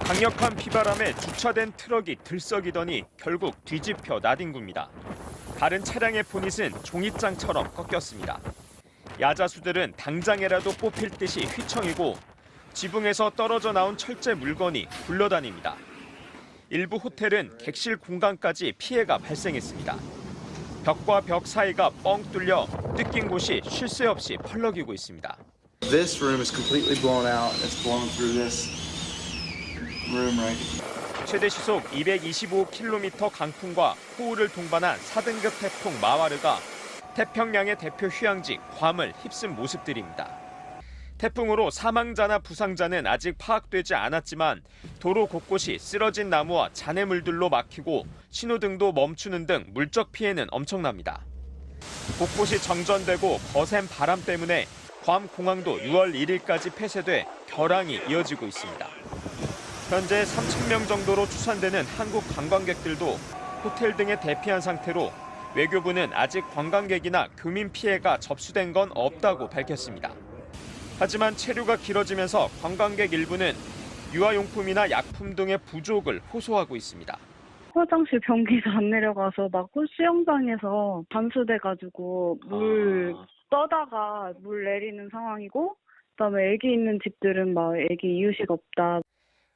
강력한 비바람에 주차된 트럭이 들썩이더니 결국 뒤집혀 나뒹굽니다. 다른 차량의 보닛은 종잇장처럼 꺾였습니다. 야자수들은 당장에라도 뽑힐 듯이 휘청이고 지붕에서 떨어져 나온 철제 물건이 굴러다닙니다. 일부 호텔은 객실 공간까지 피해가 발생했습니다. 벽과 벽 사이가 뻥 뚫려 뜯긴 곳이 쉴 새 없이 펄럭이고 있습니다. This room is completely blown out. It's blown through this room right here. 최대 시속 225km 강풍과 호우를 동반한 4등급 태풍 마와르가 태평양의 대표 휴양지 괌을 휩쓴 모습들입니다. 태풍으로 사망자나 부상자는 아직 파악되지 않았지만 도로 곳곳이 쓰러진 나무와 잔해물들로 막히고 신호등도 멈추는 등 물적 피해는 엄청납니다. 곳곳이 정전되고 거센 바람 때문에 괌 공항도 6월 1일까지 폐쇄돼 결항이 이어지고 있습니다. 현재 3,000명 정도로 추산되는 한국 관광객들도 호텔 등에 대피한 상태로 외교부는 아직 관광객이나 교민 피해가 접수된 건 없다고 밝혔습니다. 하지만 체류가 길어지면서 관광객 일부는 유아용품이나 약품 등의 부족을 호소하고 있습니다. 화장실 변기가 안 내려가서 막 수영장에서 잠수돼가지고 물 떠다가 물 내리는 상황이고, 그다음에 애기 있는 집들은 막 애기 이유식 없다.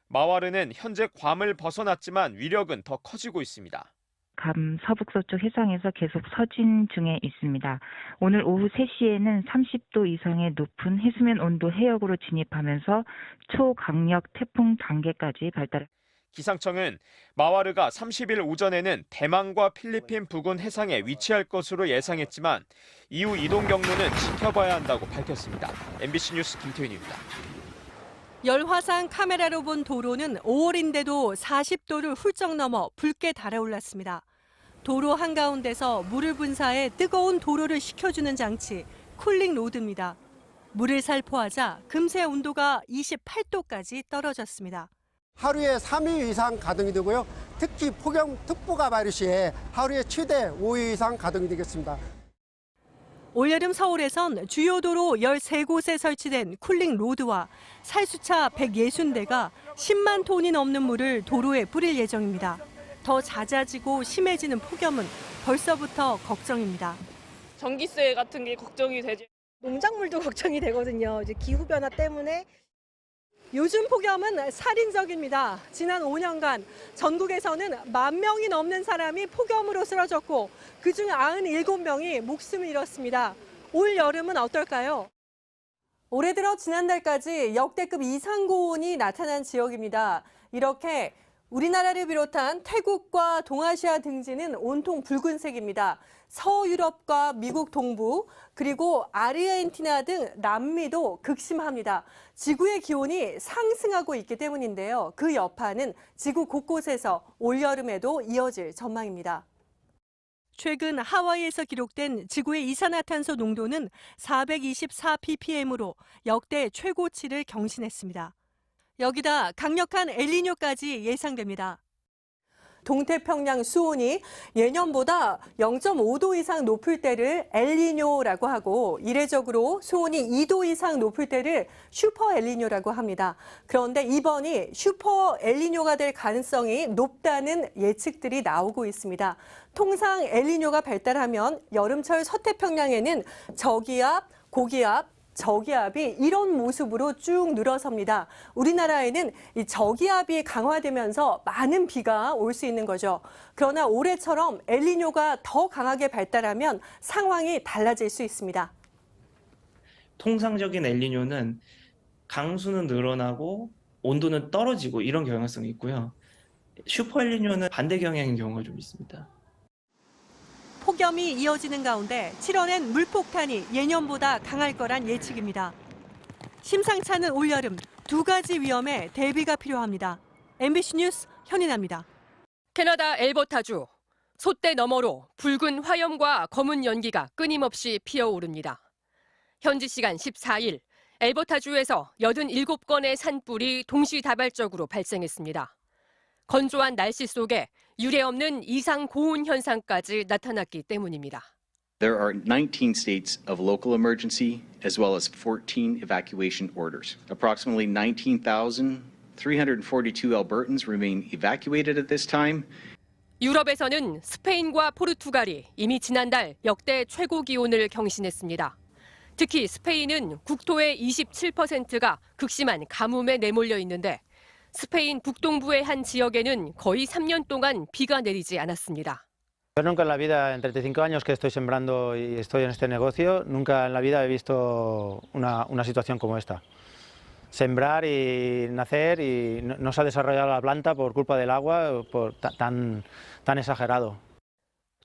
마와르는 현재 괌을 벗어났지만 위력은 더 커지고 있습니다. 괌 서북서쪽 해상에서 계속 서진 중에 있습니다. 오늘 오후 3시에는 30도 이상의 높은 해수면 온도 해역으로 진입하면서 초강력 태풍 단계까지 발달. 기상청은 마와르가 30일 오전에는 대만과 필리핀 부근 해상에 위치할 것으로 예상했지만 이후 이동 경로는 지켜봐야 한다고 밝혔습니다. MBC 뉴스 김태윤입니다. 열화상 카메라로 본 도로는 5월인데도 40도를 훌쩍 넘어 붉게 달아올랐습니다. 도로 한가운데서 물을 분사해 뜨거운 도로를 식혀주는 장치, 쿨링 로드입니다. 물을 살포하자 금세 온도가 28도까지 떨어졌습니다. 하루에 3회 이상 가동이 되고요. 특히 폭염특보가 발효 시에 하루에 최대 5회 이상 가동이 되겠습니다. 올여름 서울에선 주요 도로 13곳에 설치된 쿨링 로드와 살수차 160대가 10만 톤이 넘는 물을 도로에 뿌릴 예정입니다. 더 잦아지고 심해지는 폭염은 벌써부터 걱정입니다. 전기세 같은 게 걱정이 되죠. 농작물도 걱정이 되거든요. 이제 기후변화 때문에. 요즘 폭염은 살인적입니다. 지난 5년간 전국에서는 10,000명이 넘는 사람이 폭염으로 쓰러졌고 그중 97명이 목숨을 잃었습니다. 올 여름은 어떨까요? 올해 들어 지난달까지 역대급 이상고온이 나타난 지역입니다. 이렇게 우리나라를 비롯한 태국과 동아시아 등지는 온통 붉은색입니다. 서유럽과 미국 동부, 그리고 아르헨티나 등 남미도 극심합니다. 지구의 기온이 상승하고 있기 때문인데요. 그 여파는 지구 곳곳에서 올여름에도 이어질 전망입니다. 최근 하와이에서 기록된 지구의 이산화탄소 농도는 424ppm으로 역대 최고치를 경신했습니다. 여기다 강력한 엘니뇨까지 예상됩니다. 동태평양 수온이 예년보다 0.5도 이상 높을 때를 엘니뇨라고 하고 이례적으로 수온이 2도 이상 높을 때를 슈퍼 엘니뇨라고 합니다. 그런데 이번이 슈퍼 엘니뇨가 될 가능성이 높다는 예측들이 나오고 있습니다. 통상 엘니뇨가 발달하면 여름철 서태평양에는 저기압, 고기압, 저기압이 이런 모습으로 쭉 늘어섭니다. 우리나라에는 이 저기압이 강화되면서 많은 비가 올 수 있는 거죠. 그러나 올해처럼 엘니뇨가 더 강하게 발달하면 상황이 달라질 수 있습니다. 통상적인 엘니뇨는 강수는 늘어나고 온도는 떨어지고 이런 경향성이 있고요. 슈퍼 엘니뇨는 반대 경향인 경우가 좀 있습니다. 폭염이 이어지는 가운데 7월엔 물폭탄이 예년보다 강할 거란 예측입니다. 심상치 않은 올여름, 두 가지 위험에 대비가 필요합니다. MBC 뉴스 현인아입니다. 캐나다 엘버타주, 솥대 너머로 붉은 화염과 검은 연기가 끊임없이 피어오릅니다. 현지 시간 14일, 엘버타주에서 87건의 산불이 동시다발적으로 발생했습니다. 건조한 날씨 속에 유례없는 이상 고온 현상까지 나타났기 때문입니다. There are 19 states of local emergency as well as 14 evacuation orders. Approximately 19,000 342 Albertans remain evacuated at this time. 유럽에서는 스페인과 포르투갈이 이미 지난달 역대 최고 기온을 경신했습니다. 특히 스페인은 국토의 27%가 극심한 가뭄에 내몰려 있는데 스페인 북동부의 한 지역에는 거의 3년 동안 비가 내리지 않았습니다. Yo nunca en la vida, en 35 años que estoy sembrando y estoy en este negocio, nunca en la vida he visto una situación como esta. Sembrar y nacer y no se ha desarrollado la planta por culpa del agua tan exagerado.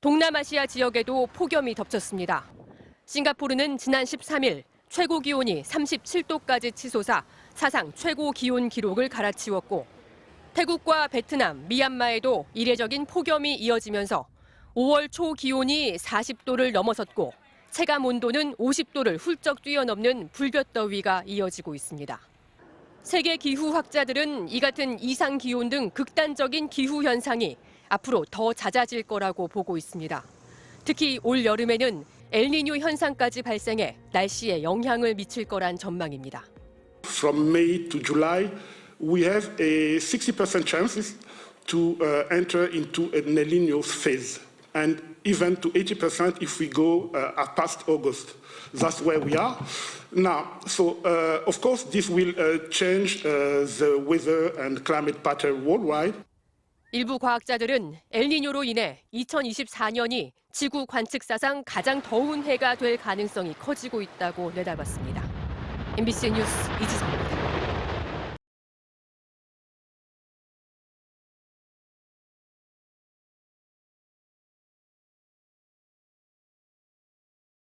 동남아시아 지역에도 폭염이 덮쳤습니다. 싱가포르는 지난 13일 최고 기온이 37도까지 치솟아 사상 최고 기온 기록을 갈아치웠고 태국과 베트남, 미얀마에도 이례적인 폭염이 이어지면서 5월 초 기온이 40도를 넘어섰고 체감 온도는 50도를 훌쩍 뛰어넘는 불볕더위가 이어지고 있습니다. 세계 기후학자들은 이 같은 이상 기온 등 극단적인 기후 현상이 앞으로 더 잦아질 거라고 보고 있습니다. 특히 올 여름에는 엘니뇨 현상까지 발생해 날씨에 영향을 미칠 거란 전망입니다. From May to July, we have a 60% chances to enter into an El Niño phase, and even to 80% if we go past August. That's where we are now. So, of course, this will change the weather and climate pattern worldwide. 일부 과학자들은 엘니뇨로 인해 2024년이 지구 관측사상 가장 더운 해가 될 가능성이 커지고 있다고 내다봤습니다. MBC 뉴스 이지성입니다.